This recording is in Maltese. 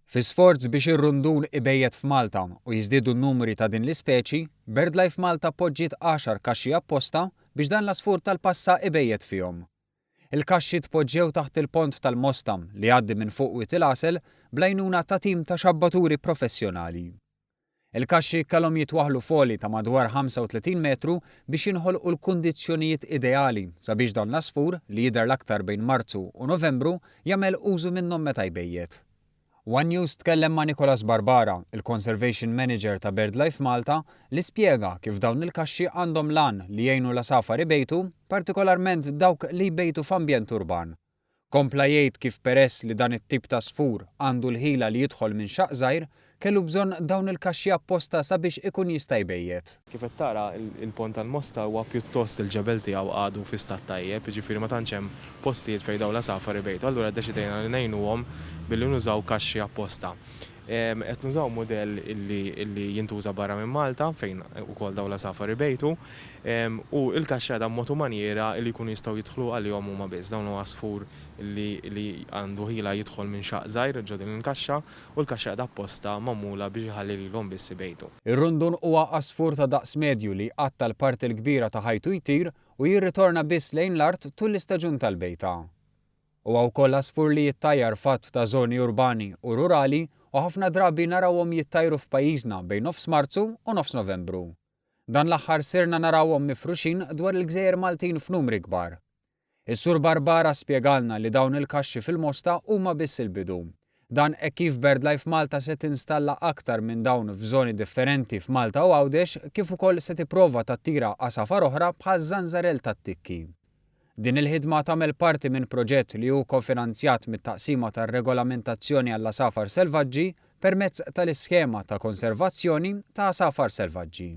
Fi sforz biex ir-rundun ibejjed f'Malta u jiżdiedu n-numri ta' din l-ispeċi, BirdLife Malta poġġiet 10 kaxxi apposta biex dan l-asfur tal-passa ibejjed fihom. Il-kaxxi tpoġġew taħt il-pont tal-Mostam li jgħaddi minn fuq Wied il-Għasel bl-għajnuna ta' tim ta' xabbaturi professjonali. Il-kaxxi kellhom jitwaħħlu foli ta' madwar 35 metru biex jinħolqu l-kundizzjonijiet ideali sabiex dan l-asfur li jidher l-aktar bejn Marzu u Novembru jagħmel użu minnhom meta jbejjed. One News tkellem ma' Nicolas Barbara, il-Conservation Manager ta' BirdLife Malta, li spjega kif dawn il-kaxxi għandhom lan li jgħinu l-asafar ibejtu, partikolarment dawk li jbejtu f'ambjent urban. Kompla jgħid kif peress li dan it-tip ta' sfur għandu l-ħila li jidħol minn xaq żgħir, kellu bżonn dawn il-kaxxi apposta sabiex ikun jista' jbejjed. Kif qed tara il-pont tal-Mosta huwa pjuttost il-ġebel tiegħu għadu fi stat tajjeb, jiġifieri ma tantx hemm postijiet fejn dawn l-asafar ibejtu. Allura ddeċidejna li ngħinuhom billi nużaw kaxxi apposta. Qed nużaw mudell illi jintuża barra minn Malta fejn ukoll dawn l-asafar ibejtu u l-kaxxa da b'mod maniera li jkunu jistgħu jidħlu għalihom huma biss. Dawn huwa asfur li għandu ħila jidħol minn xaq żgħir ġo din il-kaxxa u l-kaxxa apposta magħmula biex iħalli lilhom biss ibejtu. Ir-rundun huwa asfur ta' daqs medju li qatta l-parti l-kbira ta' ħajtu jtir u jirritorna biss lejn l-art tul l-istaġun tal-bejta. Huwa wkoll asfur li jittajjar fatt ta' żoni urbani u rurali u ħafna drabi narawhom jittajru f'pajjiżna bejn nofs Marzu u nofs Novembru. Dan l-aħħar sirna narawhom mifruxin dwar il-Gżejjer Maltin f'numri kbar. Is-Sur Barbara spjegalna li dawn il-kaxxi fil-Mosta huma biss il-bidu. Dan hekk kif BirdLife Malta se tinstalla aktar minn dawn f'żoni differenti f'Malta u Għawdex kif ukoll se tipprova tattira asafar oħra bħal żanżarell tat-tikki. Din il-ħidma tagħmel parti minn proġett li hu kofinanzjat mit-taqsima tar-regolamentazzjoni għall-asafar selvaġġi permezz tal-iskema ta' konservazzjoni ta' asafar selvaġġi.